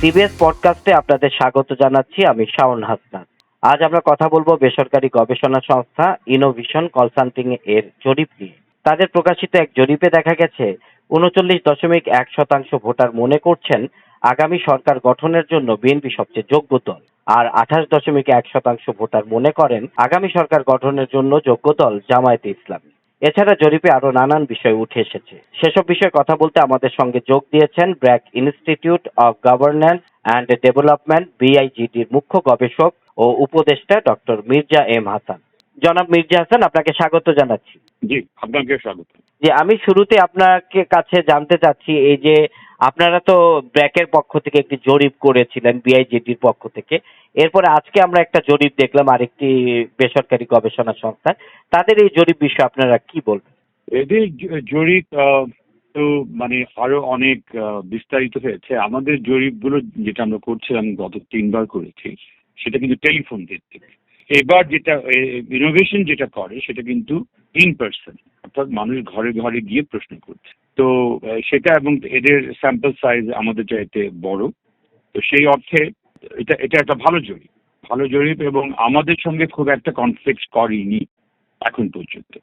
TVS পডকাস্টে আপনাদের স্বাগত জানাচ্ছি। আমি শাওন হাসনাত। আজ আমরা কথা বলবো বেসরকারি গবেষণা সংস্থা ইনোভিশন কনসাল্টিং এর জরিপ নিয়ে। তাদের প্রকাশিত এক জরিপে দেখা গেছে ৩৯.১% ভোটার মনে করছেন আগামী সরকার গঠনের জন্য বিএনপি সবচেয়ে যোগ্য দল, আর ২৮.১% ভোটার মনে করেন আগামী সরকার গঠনের জন্য যোগ্য দল জামায়াতে ইসলামী। এছাড়া জরিপে আরো নানান বিষয় উঠে এসেছে। সেসব বিষয়ে কথা বলতে আমাদের সঙ্গে যোগ দিয়েছেন BRAC institute of governance and development বিআইজিডির মুখ্য গবেষক ও উপদেষ্টা ডক্টর মির্জা এম হাসান। জনাব মির্জা হাসান, আপনাকে স্বাগত জানাচ্ছি। জি, আপনাকে স্বাগত। যে আমি শুরুতে আপনাকে কাছে জানতে চাচ্ছি, এই যে আপনারা তো ব্র্যাকের পক্ষ থেকে একটি জরিপ করেছিলেন বিআইজিডির পক্ষ থেকে, এরপরে আজকে আমরা একটা জরিপ দেখলাম আরেকটি বেসরকারি গবেষণা সংস্থা, তাদের এই জরিপ বিষয়ে আপনারা কি বলবেন? এদের জরিপ তো মানে আরো অনেক বিস্তারিত হয়েছে। আমাদের জরিপগুলো যেটা আমরা করছিলাম গত ৩বার করেছি, সেটা কিন্তু টেলিফোন ভিত্তিক। এবার যেটা ইনোভেশন যেটা করে সেটা কিন্তু ইন পার্সন, অর্থাৎ মানুষ ঘরে ঘরে গিয়ে প্রশ্ন করছে। তো সেটা এবং এদের স্যাম্পল সাইজ আমাদের চাইতে বড়। তো সেই অর্থে এটা এটা একটা ভালো জরিপ এবং আমাদের সঙ্গে খুব একটা কনফ্লিক্ট করেনি এখন পর্যন্ত।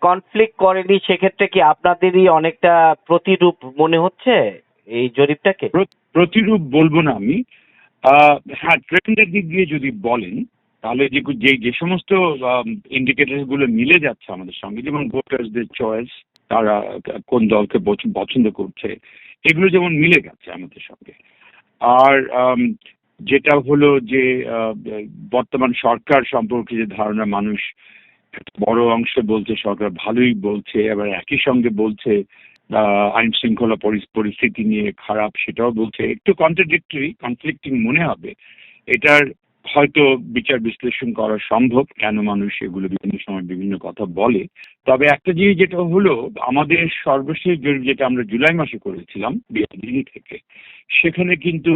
কনফ্লিক্ট করেনি, সেক্ষেত্রে কি আপনাদেরই অনেকটা প্রতিরূপ মনে হচ্ছে এই জরিপটাকে? প্রতিরূপ বলবো না আমি। হ্যাঁ, ট্রেন্ডের দিক দিয়ে যদি বলেন তাহলে যে সমস্ত ইন্ডিকেটর গুলো মিলে যাচ্ছে আমাদের সঙ্গে, যেমন ভোটার্সদের চয়েস, তারা কোন দলকে পছন্দ করছে, এগুলো যেমন মিলে গেছে আমাদের সঙ্গে। আর যেটা হলো যে বর্তমান সরকার সম্পর্কে যে ধারণা, মানুষ একটা বড় অংশে বলছে সরকার ভালোই বলছে, আবার একই সঙ্গে বলছে আইন শৃঙ্খলা পরিস্থিতি নিয়ে খারাপ, সেটাও বলছে। একটু কনফ্লিক্টিং মনে হবে। এটার হয়তো বিচার বিশ্লেষণ করা সম্ভব কেন মানুষ এগুলো বিভিন্ন সময় বিভিন্ন কথা বলে। তবে একটা জিনিস যেটা হলো, আমাদের সর্বশেষ জরিপ যেটা আমরা জুলাই মাসে করেছিলাম বিআইজিডি থেকে, সেখানে কিন্তু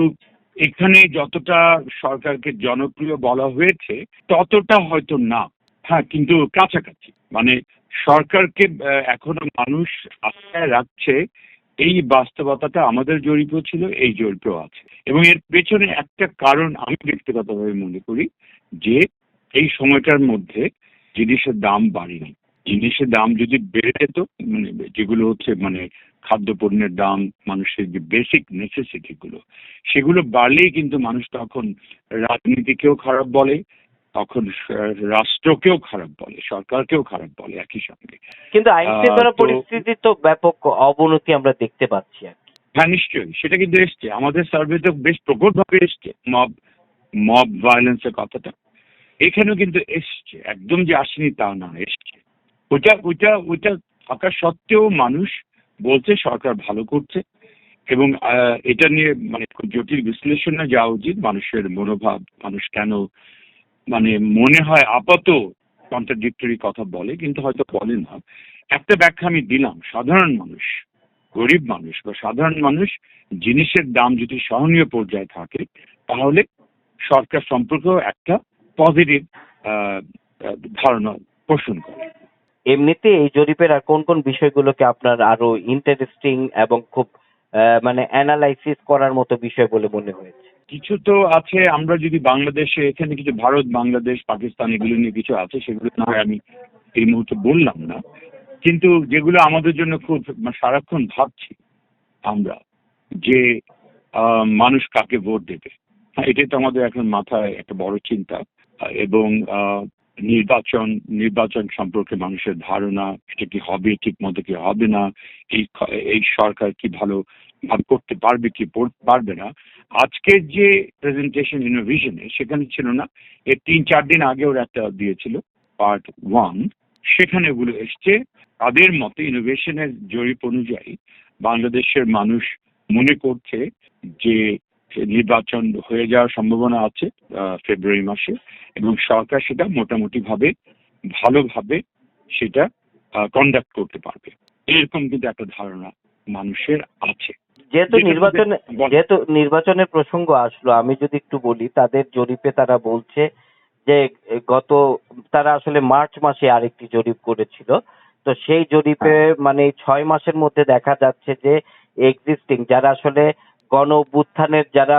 এখানে যতটা সরকারকে জনপ্রিয় বলা হয়েছে ততটা হয়তো না। হ্যাঁ, কিন্তু কাছাকাছি। মানে সরকারকে এখনো মানুষ আস্থায় রাখছে, এই বাস্তবতাটা আমাদের জরিপও ছিল, এই জরিপেও আছে। এবং এর পেছনে একটা কারণ আমি ব্যক্তিগতভাবে মনে করি যে এই সময়টার মধ্যে জিনিসের দাম বাড়েনি। জিনিসের দাম যদি বেড়ে যেত, মানে যেগুলো হচ্ছে মানে খাদ্যপণ্যের দাম, মানুষের যে বেসিক নেসেসিটি গুলো, সেগুলো বাড়লেই কিন্তু মানুষ তখন রাজনীতিকেও খারাপ বলে, তখন রাষ্ট্রকেও খারাপ বলে, সরকারকেও খারাপ বলে একই সঙ্গে। কিন্তু আইন শৃঙ্খলা পরিস্থিতি তো ব্যাপক অবনতি আমরা দেখতে পাচ্ছি আর কি। হ্যাঁ, নিশ্চয়ই সেটা কিন্তু এসছে, আমাদের সার্ভেতে বেশ প্রকটভাবে এসছে মব ভায়োলেন্সের কথাটা। এখানেও কিন্তু এসছে, একদম যে আসেনি তা না, এসছে। ওইটা ওইটা ওইটা থাকা সত্ত্বেও মানুষ বলছে সরকার ভালো করছে। এবং এটা নিয়ে মানে খুব জটিল বিশ্লেষণে যাওয়া উচিত, মানুষের মনোভাব, মানুষ কেন মানে মনে হয় আপাত কন্ট্রাডিক্টরি কথা বলে, কিন্তু হয়তো বলে না। একটা ব্যাখ্যা আমি দিলাম, সাধারণ মানুষ, গরিব মানুষ বা সাধারণ মানুষ জিনিসের দাম যদি সহনীয় পর্যায়ে থাকে, তাহলে সরকার সম্পর্কেও একটা পজিটিভ ধারণা পোষণ করে। এমনিতে এই জরিপের আর কোন কোন বিষয়গুলোকে আপনার আরো ইন্টারেস্টিং এবং খুব মানে অ্যানালাইসিস করার মতো বিষয় বলে মনে হয়েছে? কিছু তো আছে, আমরা যদি বাংলাদেশে এখানে কিছু ভারত, বাংলাদেশ, পাকিস্তান এগুলো নিয়ে কিছু আছে, সেগুলো না হয় আমি এই মুহূর্তে বললাম না। কিন্তু যেগুলো আমাদের জন্য খুব সারাক্ষণ ভাবছি আমরা, যে মানুষ কাকে ভোট দেবে, এটাই তো আমাদের এখন মাথায় একটা বড় চিন্তা। এবং নির্বাচন সম্পর্কে মানুষের ধারণা, এটা কি হবে, ঠিক মতো কি হবে না, এই সরকার কি ভালো করতে পারবে কি পারবে না। আজকের যে প্রেজেন্টেশন ইনোভেশনে সেখানে ছিল না, এর ৩-৪ দিন আগে ওরা একটা দিয়েছিল পার্ট 1, সেখানে ওগুলো এসছে। তাদের মতে ইনোভেশনের জরিপ অনুযায়ী বাংলাদেশের মানুষ মনে করছে যে নির্বাচন হয়ে যাওয়ার সম্ভাবনা আছে ফেব্রুয়ারি মাসে, এবং সরকার সেটা মোটামুটি ভালোভাবে সেটা কন্ডাক্ট করতে পারবে, এরকম কিন্তু একটা ধারণা মানুষের আছে। যেহেতু নির্বাচনের প্রসঙ্গ আসলো, আমি যদি একটু বলি, তাদের জরিপে তারা বলছে যে তারা আসলে মার্চ মাসে আরেকটি জরিপ করেছিল। তো সেই জরিপে মানে 6 মাসের মধ্যে দেখা যাচ্ছে যে এক্সিস্টিং যারা আসলে গণ অভ্যুত্থানের যারা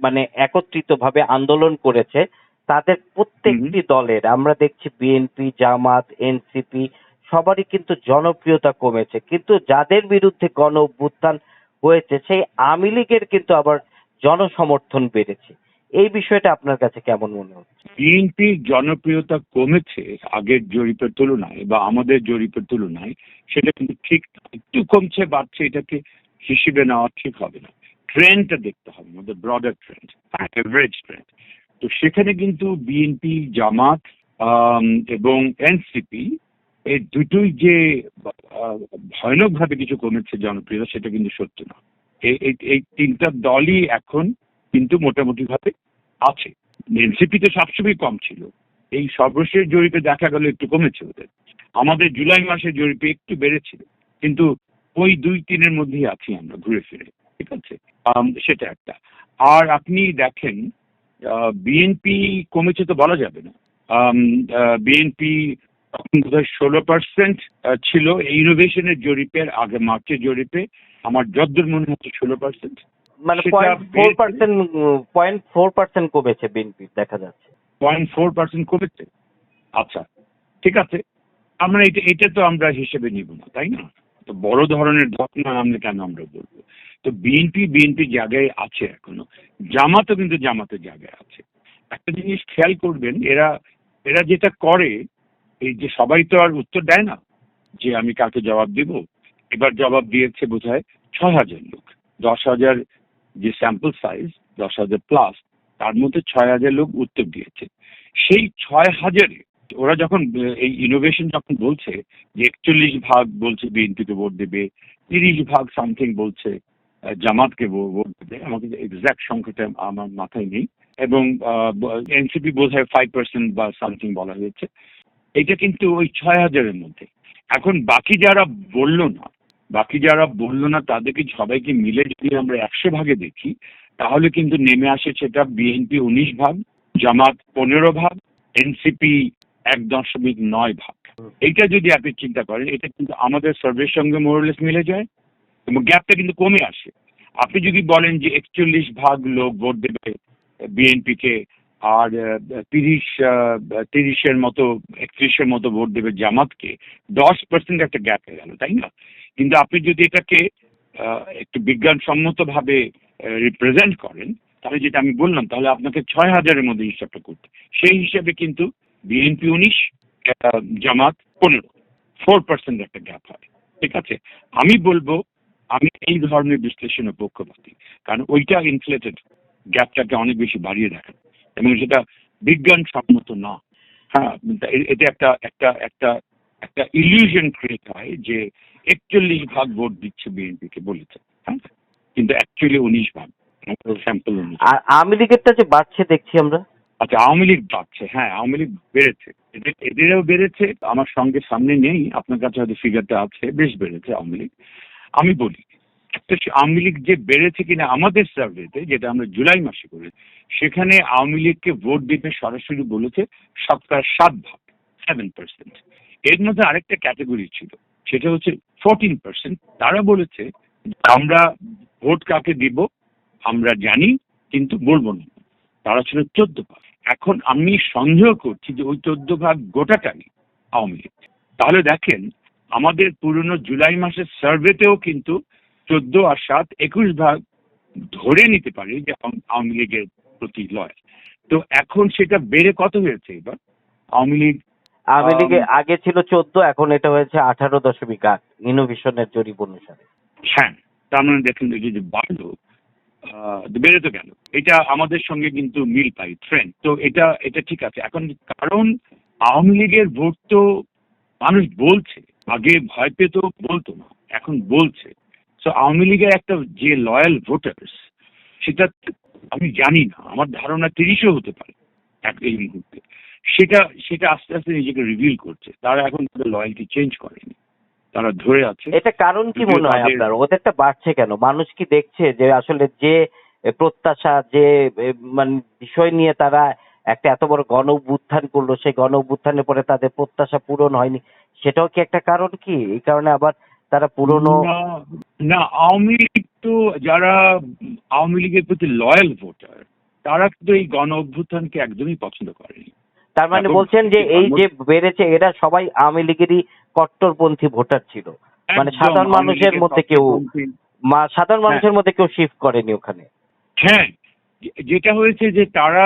মানে একত্রিতভাবে আন্দোলন করেছে তাদের প্রত্যেকটি দলের আমরা দেখছি বিএনপি, জামাত, এনসিপি সবারই কিন্তু জনপ্রিয়তা কমেছে, কিন্তু যাদের বিরুদ্ধে গণ অভ্যুত্থান হয়েছে সেই আওয়ামী লীগের কিন্তু আবার জনসমর্থন বেড়েছে। এই বিষয়টা আপনার কাছে কেমন মনে হচ্ছে? বিএনপির জনপ্রিয়তা কমেছে আগের জরিপের তুলনায় বা আমাদের জরিপের তুলনায়, সেটা কিন্তু ঠিক না। একটু কমছে বাড়ছে এটাকে হিসেবে নেওয়া ঠিক হবে না। ট্রেন্ডটা দেখতে হবে, আমাদের ব্রডার ট্রেন্ড, এভারেজ ট্রেন্ড। তো সেখানে কিন্তু বিএনপি, জামাত এবং এনসিপি এই দুটোই যে ভয়ানকভাবে কিছু কমেছে জনপ্রিয়তা, সেটা কিন্তু সত্য না। এই তিনটা দলই এখন কিন্তু মোটামুটি ভাবে আছে। এনসিপি তো সবসময় কম ছিল, এই সর্বশেষ জরিপে দেখা গেল একটু কমেছে ওদের। আমাদের জুলাই মাসের জরিপে একটু বেড়েছিল, কিন্তু ওই 2-3-এর মধ্যেই আছি আমরা ঘুরে ফিরে, ঠিক আছে। সেটা একটা। আর আপনি দেখেন বিএনপি কমেছে তো বলা যাবে না। বিএনপি তখন বোধহয় 16% ছিল এই ইনোভেশনের জরিপের আগে, মার্চের জরিপে আমার যদ্দূর মনে হচ্ছে 16%। মানে সেটা 0.4% কমেছে বিএনপি দেখা যাচ্ছে। 0.4% কমেছে। আচ্ছা, ঠিক আছে। আমরা এটা তো আমরা হিসেবে নিব না, তাই না? তো বড় ধরনের ঘটনা আমরা কেন আমরা বলবো? তো বিএনপি জায়গায় আছে এখনো, জামাতও কিন্তু জামাতের জায়গায় আছে। একটা জিনিস খেয়াল করবেন, এরা যেটা করে, এই যে সবাই তো আর উত্তর দেয় না যে আমি কাকে জবাব দিব। এবার জবাব দিয়েছে বোধহয় 6,000 লোক। 10,000 যে স্যাম্পল সাইজ, 10,000 প্লাস, তার মধ্যে 6,000 লোক উত্তর দিয়েছে। সেই 6,000-এ ওরা যখন এই ইনোভেশন যখন বলছে যে 41% বলছে বিএনপিকে ভোট দেবে, 30% সামথিং বলছে জামাতকে ভোট দেবে, আমাকে এক্সাক্ট সংখ্যাটা আমার মাথায় নেই, এবং এনসিপি বোধহয় 5% বা সামথিং বলা হয়েছে। এটা কিন্তু ওই 6,000-এর মধ্যে। এখন বাকি যারা বললো না তাদেরকে সবাইকে মিলে যদি আমরা 100 ভাগে দেখি, তাহলে কিন্তু নেমে আসে সেটা বিএনপি 19%, জামাত 15%, এনসিপি 1.9%। এইটা যদি আপনি চিন্তা করেন, এটা কিন্তু আমাদের সার্ভের সঙ্গে মোরলেস মিলে যায় এবং গ্যাপটা কিন্তু কমে আসে। আপনি যদি বলেন যে 41% লোক ভোট দেবে বিএনপিকে, আর 31-এর মতো 31-এর মতো ভোট দেবে জামাতকে, 10% একটা গ্যাপ হয়ে গেল, তাই না? কিন্তু আপনি যদি এটাকে একটু বিজ্ঞানসম্মত ভাবে রিপ্রেজেন্ট করেন, তাহলে যেটা আমি বললাম, তাহলে আপনাকে 6,000-এর মধ্যে হিসাবটা করতে, সেই হিসাবে কিন্তু বিএনপি 19, জামাত 15, 4% একটা গ্যাপ হয়, ঠিক আছে। আমি বলবো আমি এই ধরনের বিশ্লেষণের পক্ষপাতী, কারণ ওইটা ইনফ্লেটেড, গ্যাপটাকে অনেক বেশি বাড়িয়ে রাখে এবং সেটা বিজ্ঞানসম্মত না। হ্যাঁ, এটা একটা একটা একটা একটা ইলিউশন ক্রিয়েট হয় যে 41% ভোট দিচ্ছে বিএনপিকে বলেছে, হ্যাঁ, কিন্তু অ্যাকচুয়ালি 19%, স্যাম্পল 19। আর আওয়ামী লীগেরটা যে বাড়ছে দেখছি আমরা। আচ্ছা, আওয়ামী লীগ বাড়ছে, হ্যাঁ, আওয়ামী লীগ বেড়েছে, এদেরও বেড়েছে। আমার সঙ্গে সামনে নেই, আপনার কাছে হয়তো ফিগারটা আছে, বেশ বেড়েছে আওয়ামী লীগ। আমি বলি, একটা আওয়ামী লীগ যে বেড়েছে কিনা আমাদের সার্ভেতে, যেটা আমরা জুলাই মাসে করি, সেখানে আওয়ামী লীগকে ভোট দিতে সরাসরি বলেছে 7%। এর মধ্যে আরেকটা ক্যাটাগরি ছিল, সেটা হচ্ছে 14%। তারা বলেছে আমরা ভোট কাকে দিব আমরা জানি, কিন্তু বলবো না। তারা ছিল 14%। এখন আমি সন্দেহ করছি যে ওই 14% গোটাটাই আওয়ামী লীগ। তাহলে দেখেন, আমাদের পুরনো জুলাই মাসের সার্ভেতেও কিন্তু 14 আর 7 21% ধরে নিতে পারি যে আওয়ামী লীগের প্রতি লয়। তো এখন সেটা বেড়ে কত হয়েছে এবার? আওয়ামী লীগ আগে ছিল 14, এখন এটা হয়েছে 18.8 ইনোভেশনের জরিপ অনুসারে। হ্যাঁ, তার মানে দেখেন যদি বাড়লো, বেড়ে তো গেল। এটা আমাদের সঙ্গে কিন্তু মিল পাই, ট্রেন্ড। তো এটা ঠিক আছে। এখন কারণ আওয়ামী লীগের ভোট তো মানুষ বলছে, আগে ভয় পেত বলতো না, এখন বলছে। তো আওয়ামী লীগের একটা যে লয়াল ভোটার্স, সেটা আমি জানি না, আমার ধারণা 30ও হতে পারে এই মুহূর্তে। সেটা সেটা আস্তে আস্তে নিজেকে রিভিল করছে। তারা এখন তাদের লয়ালটি চেঞ্জ করেনি, তারা ধরে আছে। এটা কারণ কি মনে হয় আপনার? ওদেরটা বাড়ছে কেন? মানুষ কি দেখছে যে আসলে যে প্রত্যাশা, যে মানে বিষয় নিয়ে তারা একটা এত বড় গণ অভ্যুত্থান করলো, সেই গণ অভ্যুত্থানের পরে তাদের প্রত্যাশা পূরণ হয়নি, সেটাও কি একটা কারণ? কি এই কারণে আবার তারা পুরনো না, আওয়ামী লীগ তো যারা আওয়ামী লীগের প্রতি লয়াল ভোটার, তারা কিন্তু এই গণ অভ্যুত্থানকে একদমই পছন্দ করেনি। তার মানে এখন বলছেন যে এই যে বেড়েছে এরা সবাই আওয়ামী লীগেরই কট্টরপন্থী ভোটার ছিল, মানে একদম সাধারণ আওয়ামী মানুষের লীগের মধ্যে কেউ কট্টরপন্থী। সাধারণ হ্যাঁ, মানুষের মধ্যে কেউ শিফট করেনি ওখানে। হ্যাঁ, যেটা হয়েছে যে তারা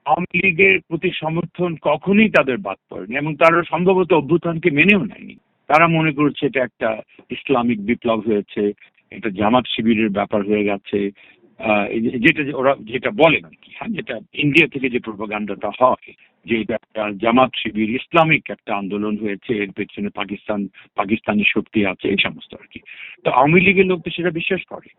আওয়ামী লীগের প্রতি সমর্থন কখনোই তাদের বাদ পড়েনি, এবং তারা সম্ভবত অভ্যুত্থানকে মেনেও নেয়নি। তারা মনে করছে এটা একটা ইসলামিক বিপ্লব হয়েছে, এটা জামাত শিবিরের ব্যাপার হয়ে গেছে। যেটা ওরা যেটা বলেন আর কি, হ্যাঁ, যেটা ইন্ডিয়া থেকে যে প্রোপাগান্ডাটা হয় যে এটা একটা জামাত শিবির ইসলামিক একটা আন্দোলন হয়েছে, এর পেছনে পাকিস্তানি শক্তি আছে, এই সমস্ত আর কি। তো আওয়ামী লীগের লোক তো সেটা বিশ্বাস করে,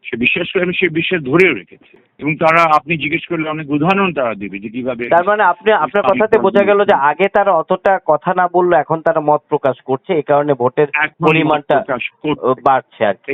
সে বিশ্বাস করে এবং সে বিশ্বাস ধরেও রেখেছে, এবং তারা আপনি জিজ্ঞেস করলে অনেক উদাহরণ তারা দেবে যে কিভাবে তার মানে আপনার কথাতে বোঝা গেল যে আগে তারা অতটা কথা না বললো, এখন তারা মত প্রকাশ করছে, এই কারণে ভোটের পরিমাণটা বাড়ছে আর কি।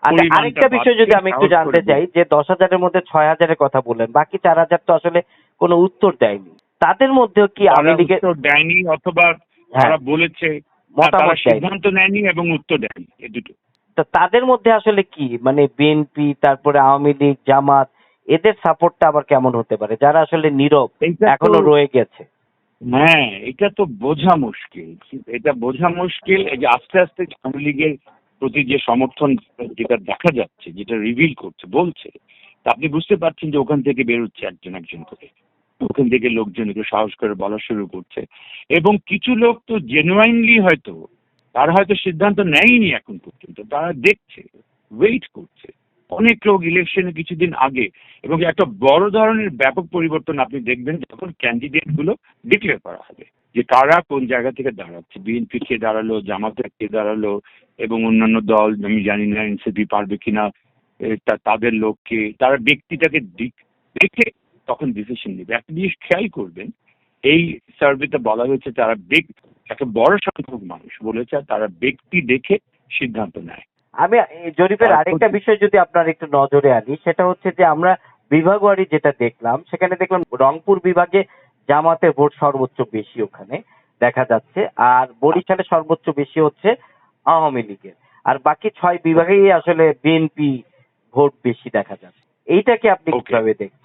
আচ্ছা, আরেকটা বিষয় যদি আমি একটু জানতে চাই যে 10,000-এর মধ্যে 6,000-এর কথা বললেন, বাকি 4,000 তো আসলে কোনো উত্তর দেয়নি। তাদের মধ্যেও কি আওয়ামী লীগের উত্তর দেয়নি, অথবা তারা বলেছে তারা মতামত সিদ্ধান্ত নেয়নি এবং উত্তর দেয়নি, এই দুটো। তো তাদের মধ্যে আসলে কি, মানে বিএনপি, তারপরে আওয়ামী লীগ, জামাত, এদের সাপোর্টটা আবার কেমন হতে পারে যারা আসলে নীরব এখনো রয়ে গেছে? হ্যাঁ, এটা তো বোঝা মুশকিল, এটা বোঝা মুশকিল। এই যে আস্তে আস্তে আওয়ামী লীগের প্রতি যে সমর্থন যেটা দেখা যাচ্ছে, যেটা রিভিল করছে, বলছে, তা আপনি বুঝতে পারছেন যে ওখান থেকে বেরোচ্ছে একজন একজন করে, ওখান থেকে লোকজন একটু সাহস করে বলা শুরু করছে, এবং কিছু লোক তো জেনুইনলি হয়তো তারা হয়তো সিদ্ধান্ত নেয়নি এখন পর্যন্ত, তারা দেখছে, ওয়েট করছে। অনেক লোক ইলেকশনে কিছুদিন আগে, এবং একটা বড় ধরনের ব্যাপক পরিবর্তন আপনি দেখবেন যখন ক্যান্ডিডেট গুলো ডিক্লেয়ার করা হবে, যে কারা কোন জায়গা থেকে দাঁড়াচ্ছে, বিএনপি কে দাঁড়ালো, জামাতের কে দাঁড়ালো, এবং অন্যান্য দল আমি জানি না এনসিপি পারবে কিনা, তাদের লোককে, তারা ব্যক্তিটাকে দেখে তখন ডিসিশন নেবে। একটা জিনিস খেয়াল করবেন, এই সার্ভেতে বলা হয়েছে তারা একটা বড় সংখ্যক মানুষ বলেছে তারা ব্যক্তি দেখে সিদ্ধান্ত নেয়। আমি এই জরিপের আরেকটা বিষয় যদি আপনার একটু নজরে আনি, সেটা হচ্ছে যে আমরা বিভাগওয়ারি যেটা দেখলাম, সেখানে দেখলাম রংপুর বিভাগে জামাতের ভোট সর্বোচ্চ বেশি ওখানে দেখা যাচ্ছে, আর বরিশালে সর্বোচ্চ বেশি হচ্ছে আওয়ামী লীগের, আর বাকি 6 বিভাগেই আসলে বিএনপি ভোট বেশি দেখা যাচ্ছে। এইটাকে আপনি কিভাবে দেখছেন?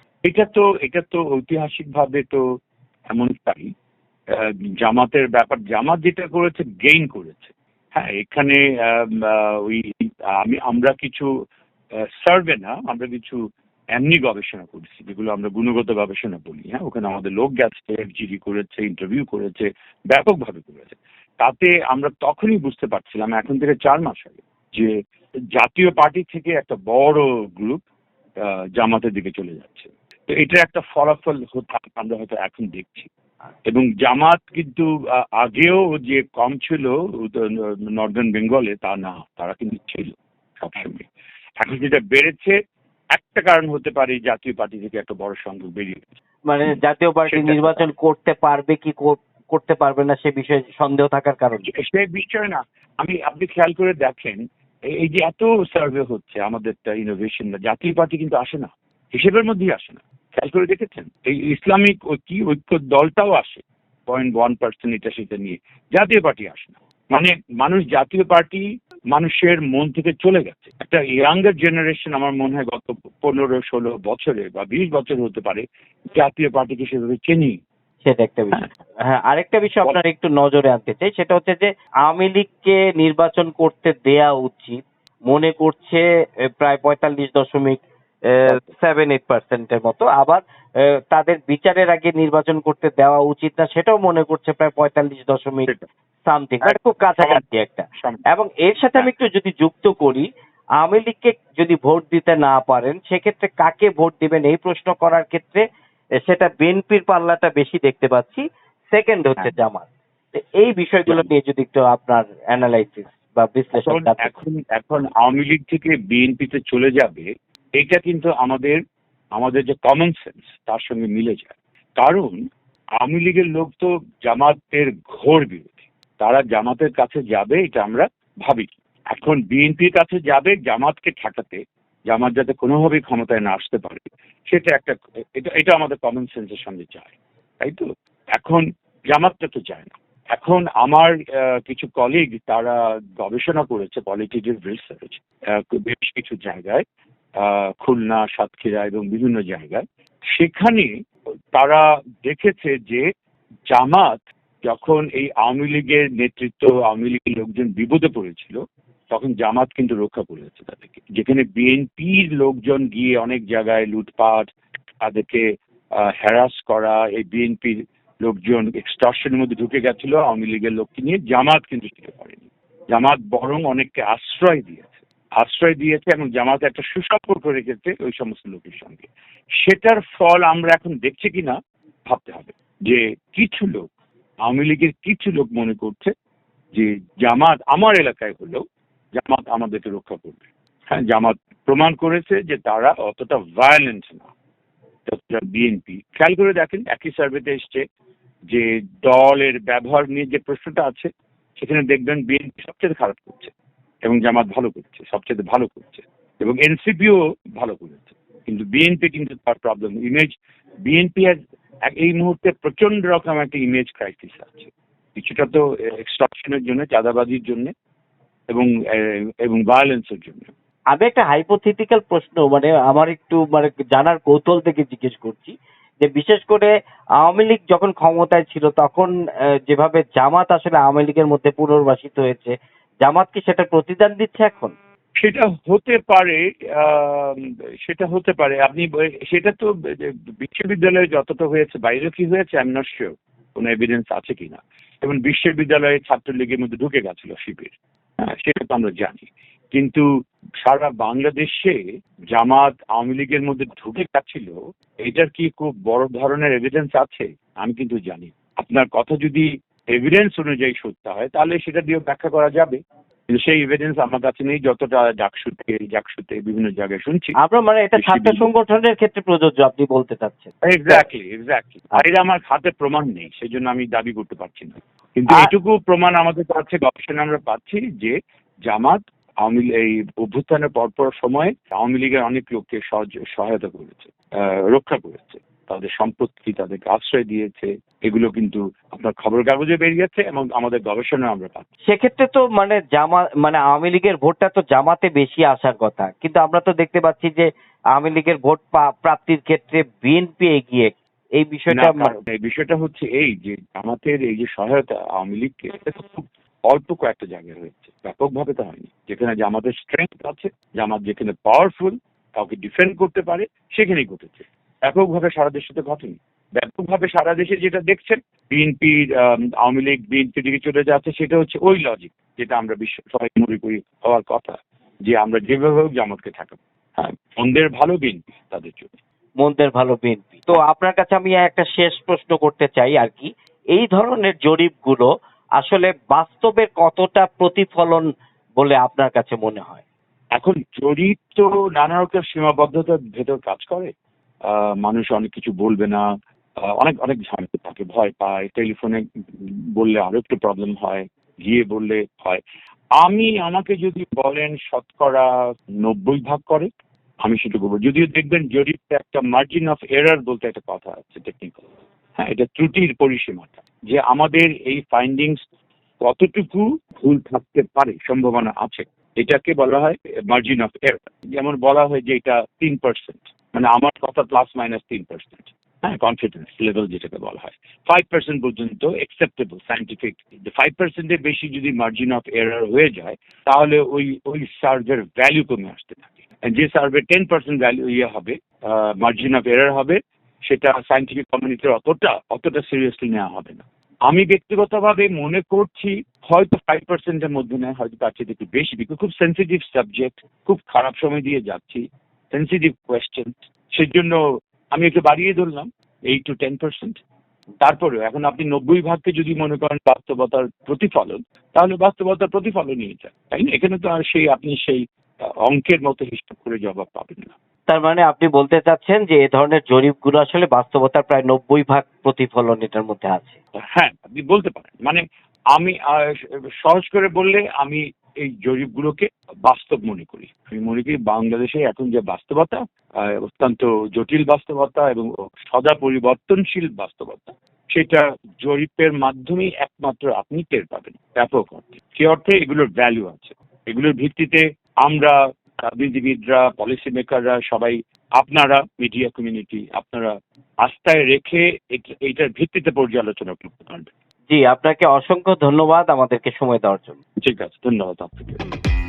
এটা তো ঐতিহাসিক ভাবে তো এমনটাই। জামাতের ব্যাপার, জামাত যেটা করেছে গেইন করেছে। হ্যাঁ, এখানে ওই আমরা কিছু সার্ভে না, আমরা কিছু এমনি গবেষণা করেছি যেগুলো আমরা গুণগত গবেষণা বলি। হ্যাঁ, ওখানে আমাদের লোক গেছে, এফজিডি করেছে, ইন্টারভিউ করেছে, ব্যাপকভাবে করেছে। তাতে আমরা তখনই বুঝতে পারছিলাম, এখন থেকে 4 মাস আগে, যে জাতীয় পার্টি থেকে একটা বড় গ্রুপ জামাতের দিকে চলে যাচ্ছে। তো এটা একটা ফলাফল আমরা হয়তো এখন দেখছি। এবং জামাত কিন্তু আগেও যে কম ছিল নর্দার্ন বেঙ্গলে তা না, তারা কিন্তু ছিল সবসময়। এখন যেটা বেড়েছে, একটা কারণ হতে পারে জাতীয় পার্টি থেকে একটা বড় সংখ্যক বেরিয়ে গেছে। মানে জাতীয় পার্টি নির্বাচন করতে পারবে কি করতে পারবে না সে বিষয়ে সন্দেহ থাকার কারণে? সে বিষয় না, আপনি খেয়াল করে দেখেন, এই যে এত সার্ভে হচ্ছে, আমাদেরটা ইনোভেশন না, জাতীয় পার্টি কিন্তু আসে না, হিসেবের মধ্যেই আসে না। খেয়াল করে দেখেছেন, এই ইসলামিক ঐক্য দলটাও আসে 0.1% এটা সেটা নিয়ে, জাতীয় পার্টি আসে না। মানে মানুষ জাতীয় পার্টি মানুষের মন থেকে চলে গেছে। একটা ইয়াঙ্গার জেনারেশন আমার মনে হয় গত 15-16 বছরে বা 20 বছর হতে পারে জাতীয় পার্টিকে সেভাবে চেনি। সেটা একটা বিষয়। হ্যাঁ, আরেকটা বিষয় আপনার একটু নজরে আনতে চাই, সেটা হচ্ছে যে আওয়ামী লীগকে নির্বাচন করতে দেয়া উচিত মনে করছে প্রায় 45.78% মতো, আবার তাদের বিচারের আগে নির্বাচন করতে দেওয়া উচিত না সেটাও মনে করছে প্রায় 45 মানে খুব কাছাকাছি একটা। এবং এর সাথে আমি একটু যদি যুক্ত করি, আওয়ামী লীগকে যদি ভোট দিতে না পারেন সেক্ষেত্রে কাকে ভোট দিবেন এই প্রশ্ন করার ক্ষেত্রে সেটা বিএনপির পাল্লাটা বেশি দেখতে পাচ্ছি, সেকেন্ড হচ্ছে জামাত। এই বিষয়গুলো নিয়ে যদি একটু আপনার অ্যানালাইসিস বা বিশ্লেষণ। এখন আওয়ামী লীগ থেকে বিএনপিতে চলে যাবে, এটা কিন্তু আমাদের যে কমন সেন্স তার সঙ্গে মিলে যায়। কারণ আওয়ামী লীগের লোক তো জামাতের ঘোর বিরোধী, তারা জামাতের কাছে যাবে এটা আমরা ভাবি। এখন বিএনপির কাছে যাবে জামাতকে ঠেকাতে, জামাত যাতে কোনোভাবেই ক্ষমতায় না আসতে পারে, সেটা এটা আমাদের কমন সেন্সের সঙ্গে যায়, তাই তো? এখন জামাতটা তো যায় না। এখন আমার কিছু কলিগ তারা গবেষণা করেছে, কোয়ালিটেটিভ রিসার্চ বেশ কিছু জায়গায়, খুলনা, সাতক্ষীরা এবং বিভিন্ন জায়গায়। সেখানে তারা দেখেছে যে জামাত যখন এই আওয়ামী লীগের নেতৃত্ব, আওয়ামী লীগের লোকজন বিপদে পড়েছিল, তখন জামাত কিন্তু রক্ষা করেছে তাদেরকে। যেখানে বিএনপির লোকজন গিয়ে অনেক জায়গায় লুটপাট, তাদেরকে হ্যারাস করা, এই বিএনপির লোকজন এক্সটর্শনের মধ্যে ঢুকে গেছিল আওয়ামী লীগের লোককে নিয়ে, জামাত কিন্তু সেটা করেনি। জামাত বরং অনেককে আশ্রয় দিয়েছে এবং জামাত একটা সুসম্পর্ক রেখেছে ওই সমস্ত লোকের সঙ্গে। সেটার ফল আমরা এখন দেখছি কিনা ভাবতে হবে। যে কিছু লোক, আওয়ামী লীগের কিছু লোক মনে করছে যে জামাত আমার এলাকায় হলেও জামাত আমাদেরকে রক্ষা করবে। হ্যাঁ, জামাত প্রমাণ করেছে যে তারা অতটা ভায়োলেন্ট না যতটা বিএনপি। খেয়াল করে দেখেন, একই সার্ভেতে এসছে যে দলের ব্যবহার নিয়ে যে প্রশ্নটা আছে, সেখানে দেখবেন বিএনপি সবচেয়ে খারাপ করছে এবং জামাত ভালো করছে, সবচেয়ে ভালো করছে, এবং এনসিপিও ভালো করেছে। কিন্তু বিএনপি কিন্তু তার প্রবলেম, ইমেজ, বিএনপি এই মুহূর্তে প্রচন্ড রকম একটা ইমেজ ক্রাইসিস আছে। কিছুটা তো এক্সট্রাকশনের জন্য, চাঁদাবাজির জন্য এবং ভায়োলেন্সের জন্য। আমি একটা হাইপোথেটিক্যাল প্রশ্ন, মানে আমার একটু মানে জানার কৌতূহল থেকে জিজ্ঞেস করছি, যে বিশেষ করে আওয়ামী লীগ যখন ক্ষমতায় ছিল তখন যেভাবে জামাত আসলে আওয়ামী লীগের মধ্যে পুনর্বাসিত হয়েছে, জামাত কি সেটা প্রতিদান দিচ্ছে এখন? সেটা হতে পারে, আপনি সেটা তো বিশ্ববিদ্যালয়ে যতটা হয়েছে, বাইরে কি হয়েছে আই এম নট শিওর, কোনো এভিডেন্স আছে কিনা। এবং বিশ্ববিদ্যালয়ে ছাত্রলীগের মধ্যে ঢুকে গেছিল শিবির, হ্যাঁ, সেটা তো আমরা জানি। কিন্তু সারা বাংলাদেশে জামাত আওয়ামী লীগের মধ্যে ঢুকে গেছিল, এটার কি খুব বড় ধরনের এভিডেন্স আছে? আমি কিন্তু জানি। আপনার কথা যদি এভিডেন্স অনুযায়ী সত্য হয় তাহলে সেটা দিয়ে ব্যাখ্যা করা যাবে, কিন্তু সেই এভিডেন্স আমার কাছে নেই, যতটা জাকসুতে বিভিন্ন জায়গায় শুনছি। আমরা মানে এটা ছাত্র সংগঠনের ক্ষেত্রে প্রযোজ্য আপনি বলতে চাচ্ছেন? এক্স্যাক্টলি। বাইরে আমার হাতে প্রমাণ নেই, সেই জন্য আমি দাবি করতে পারছি না। কিন্তু এটুকু প্রমাণ আমাদের কাছে গবেষণা আমরা পাচ্ছি যে জামাত এই অভ্যুত্থানের পরপর সময়ে আওয়ামী লীগের অনেক লোককে সহায়তা করেছে, রক্ষা করেছে, তাদের সম্পত্তি, তাদেরকে আশ্রয় দিয়েছে। এগুলো কিন্তু আপনার খবর কাগজে বেরিয়ে যাচ্ছে এবং আমাদের গবেষণা আমরা পাচ্ছি। সেক্ষেত্রে তো মানে মানে আওয়ামী লীগের ভোটটা তো জামাতে বেশি আসার কথা, কিন্তু আমরা তো দেখতে পাচ্ছি যে আওয়ামী লীগের ভোট প্রাপ্তির ক্ষেত্রে বিএনপি এগিয়ে। এই বিষয়টা হচ্ছে এই যে আমাদের এই যে সহায়তা আওয়ামী লীগকে, এটা তো খুব অল্প কয়েকটা জায়গায় হয়েছে, ব্যাপকভাবে তো হয়নি। যেখানে যে আমাদের স্ট্রেংথ আছে, জামাত যেখানে পাওয়ারফুল, কাউকে ডিফেন্ড করতে পারে, সেখানেই ঘটেছে। ব্যাপকভাবে সারা দেশে তো ঘটেনি। ব্যাপকভাবে সারা দেশে যেটা দেখছেন, বিএনপির আওয়ামী লীগ বিএনপি দিকে চলে যাচ্ছে, সেটা হচ্ছে ওই লজিক যেটা আমরা সবাই মনে করি হওয়ার কথা, যে আমরা যেভাবে হোক জামাতকে ঠেকাবো। হ্যাঁ, মন্দের ভালো বিএনপি তাদের জন্য। মন্দের ভালো বিএনপি। তো আপনার কাছে আমি একটা শেষ প্রশ্ন করতে চাই আর কি, এই ধরনের জরিপগুলো আসলে বাস্তবে কতটা প্রতিফলন বলে আপনার কাছে মনে হয়? এখন জরিপ তো নানা রকম সীমাবদ্ধতার ভেতর কাজ করে। মানুষ অনেক কিছু বলবে না, অনেক অনেক ঝামেলা থাকে, ভয় পায়, টেলিফোনে বললে আরো একটু প্রবলেম হয়, গিয়ে বললে হয়। আমাকে যদি বলেন শতকরা 90% করে, আমি সেটা করবো। যদিও দেখবেন জরিপে একটা মার্জিন অফ এরার বলতে একটা কথা আছে টেকনিক্যাল, হ্যাঁ, এটা ত্রুটির পরিসীমাটা, যে আমাদের এই ফাইন্ডিংস কতটুকু ভুল থাকতে পারে, সম্ভাবনা আছে, এটাকে বলা হয় মার্জিন অফ এরার। যেমন বলা হয় যে এটা 3%, মানে আমার কথা ±3%, হ্যাঁ, কনফিডেন্স লেভেল যেটাকে বলা হয়। 5% পর্যন্ত অ্যাকসেপ্টেবল সায়েন্টিফিক। 5%-এর বেশি যদি মার্জিন অফ এরার হয়ে যায়, তাহলে ওই সার্ভের ভ্যালু কমে আসতে থাকে। যে সার্ভে 10% ভ্যালু হবে, মার্জিন অফ এরার হবে, সেটা সায়েন্টিফিক কমিউনিটির অতটা সিরিয়াসলি নেওয়া হবে না। আমি ব্যক্তিগতভাবে মনে করছি হয়তো 5%-এর মধ্যে নেয়, হয়তো তার চেয়ে একটু বেশি, বিকজ খুব সেন্সিটিভ সাবজেক্ট, খুব খারাপ সময় দিয়ে যাচ্ছি, সেন্সিটিভ কোয়েশ্চেন, সেজন্য আমি একটু বাড়িয়ে ধরলাম 8 to 10%। তারপরেও এখন আপনি 90%কে যদি মনে করেন বাস্তবতার প্রতিফলন, তাহলে বাস্তবতার প্রতিফলন নিয়ে যান, তাই না? এখানে তো আর আপনি সেই অঙ্কের মতো হিসাব করে জবাব পাবেন না। তার মানে আপনি বলতে চাচ্ছেন যে এ ধরনের জরিপগুলো আসলে বাস্তবতার প্রায় 90% প্রতিফলন এটার মধ্যে আছে? হ্যাঁ, আপনি বলতে পারেন। মানে আমি সহজ করে বললে, আমি এই জরিপগুলোকে বাস্তব মনে করি। আমি মনে করি বাংলাদেশে এখন যে বাস্তবতা, অত্যন্ত জটিল বাস্তবতা এবং সদা পরিবর্তনশীল বাস্তবতা, সেটা জরিপের মাধ্যমেই একমাত্র আপনি টের পাবেন ব্যাপক অর্থে। সে অর্থে এগুলোর ভ্যালু আছে। এগুলোর ভিত্তিতে আমরা রাজনীতিবিদরা, পলিসি মেকাররা, সবাই, আপনারা মিডিয়া কমিউনিটি, আপনারা আস্থায় রেখে এইটার ভিত্তিতে পর্যালোচনা করতে পারবেন। জি, আপনাকে অসংখ্য ধন্যবাদ আমাদেরকে সময় দেওয়ার জন্য। ঠিক আছে, ধন্যবাদ আপনাকে।